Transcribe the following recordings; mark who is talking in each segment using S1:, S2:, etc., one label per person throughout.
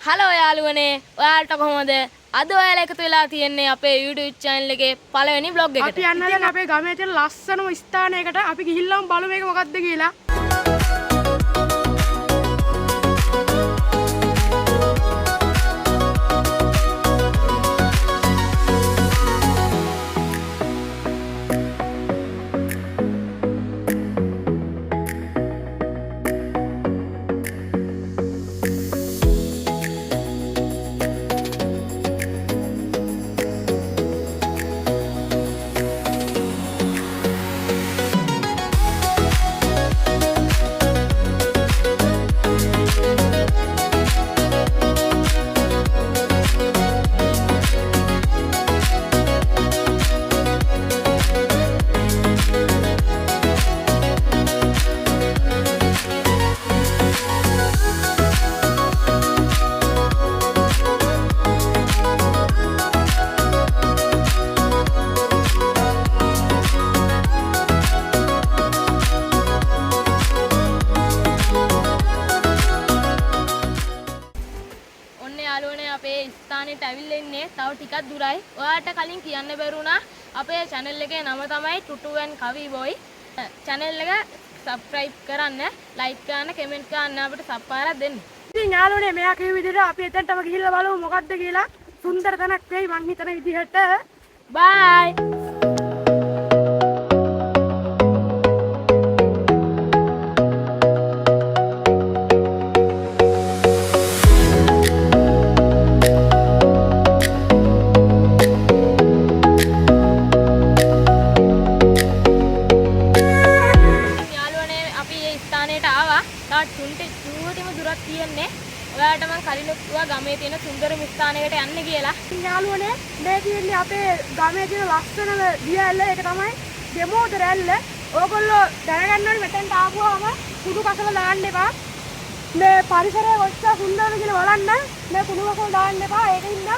S1: Hello යාළුවනේ ඔයාලට කොහොමද අද ඔයාලා එකතු වෙලා තියෙන්නේ අපේ YouTube channel එකේ පළවෙනි vlog එකට.
S2: අපි යන්න දැන් අපේ ගමේ තියෙන ලස්සනම ස්ථානයකට අපි ගිහිල්ලාම බලමු මේක මොකක්ද කියලා.
S1: අපේ ස්ථානෙට ඇවිල්ලා ඉන්නේ තව ටිකක් දුරයි. ඔයාලට කලින් කියන්න බැරුණා අපේ channel එකේ නම තමයි ටුටු and කවි boy. channel එක subscribe කරන්න, like කරන්න, comment කරන්න අපිට සප්පාරක් දෙන්න.
S2: ඉතින් යාළුවනේ මෙයා කියු විදිහට අපි එතනටම ගිහිල්ලා බලමු මොකක්ද කියලා. සුන්දර තැනක් වෙයි මං හිතන විදිහට.
S1: bye. දුරක් තියෙන්නේ. ඔයාලට මම කලිනුත් කිව්වා ගමේ තියෙන සුන්දරම ස්ථානයකට යන්න කියලා.
S2: යාළුවනේ මේ තියෙන්නේ අපේ ගමේ තියෙන ලස්සනම දියැල්ල. ඒක තමයි දෙමෝදර ඇල්ල. ඕගොල්ලෝ දැනගන්න ඕනේ මෙතෙන්ට ආපුවාම කුඩු කසල දාන්න එපා. මේ පරිසරය කොච්චර සුන්දරද කියලා බලන්න. මේ කුඩු කසල දාන්න එපා. ඒකින්ද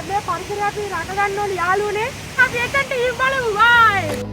S2: මේ පරිසරය අපි රට ගන්න ඕනේ යාළුවනේ. අපි එතනට ගිහින් බලමු. බයි.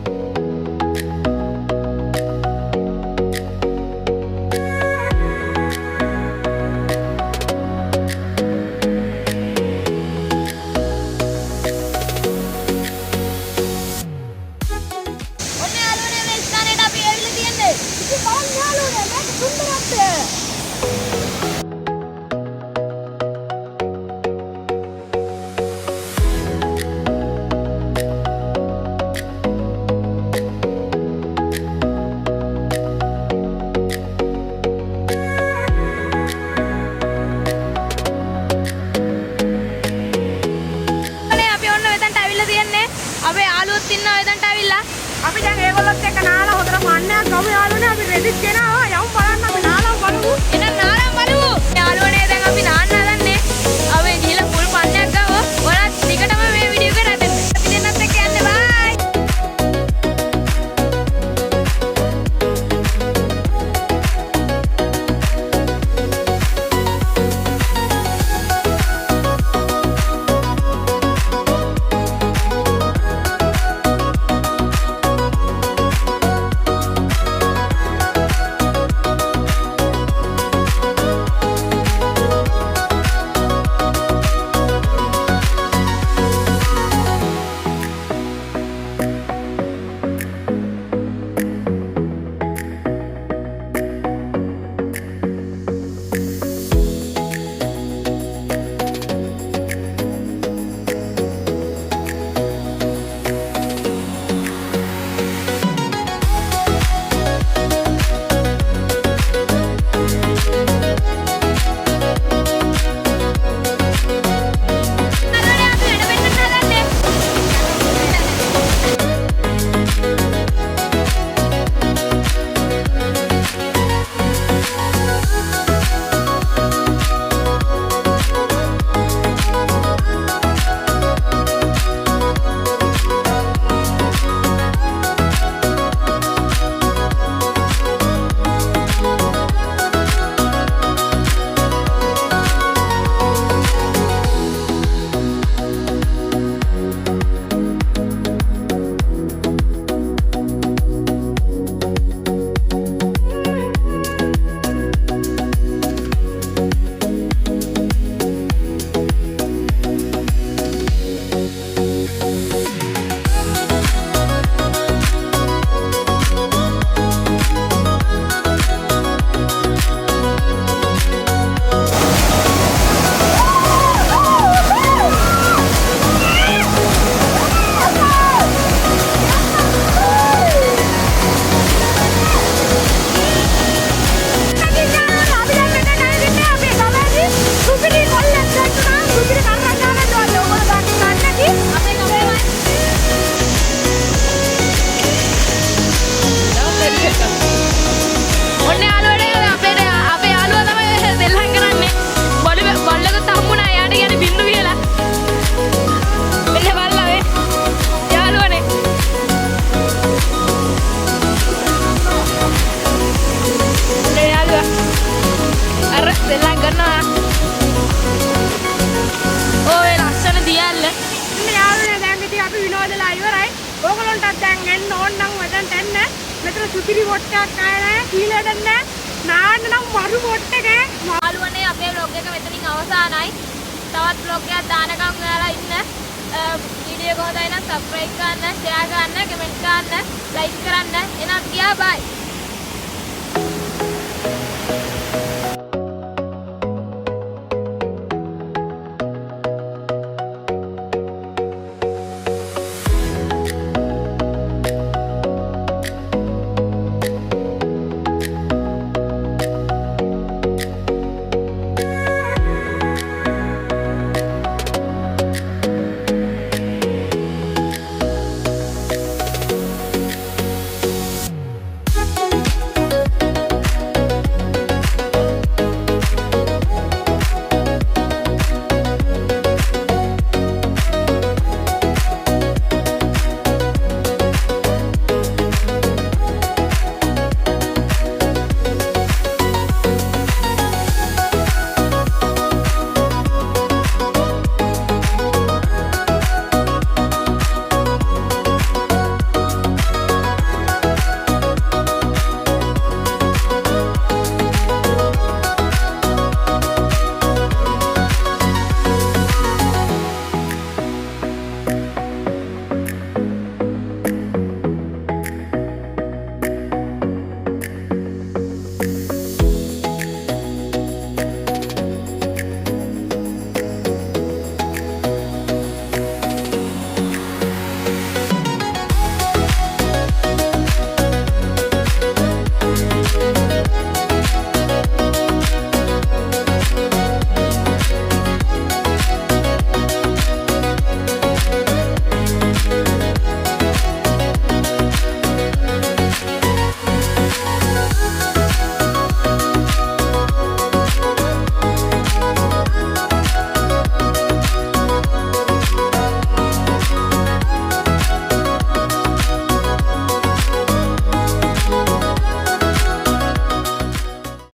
S2: අපේ යාළුවොත් ඉන්නවා එතනට ඇවිල්ලා. අපි දැන් ඒගොල්ලොත් එක්ක නාලා හොදට මන්නයක් ගමු යාළුවනේ. අපි රෙදිත් ගෙනාවා. යමු බලන්න අපි නාලා බලමු.
S1: එහෙනම් නාලා බලමු. යාළුවනේ දැන් අපි නාන්න හදන්නේ. අපි ගිහලා පුල් පන්නයක් ගමු. ඔයාලා ටිකටම මේ වීඩියෝ එක රැඳෙන්න. අපි දෙන්නත් එක්ක යන්න බයි.
S2: මෙතන සුපිරි පොට්ටයක් නැහැ කීලට නැහැ නාන්න නම් වරු පොට්ට එක
S1: යාළුවනේ අපේ vlog එක මෙතනින් අවසానයි. තවත් vlog එකක් දානකම් ඔයාලා ඉන්න. වීඩියෝ එක හොඳයි නම් subscribe කරන්න, share කරන්න, comment කරන්න, like කරන්න. එහෙනම් ගියා bye.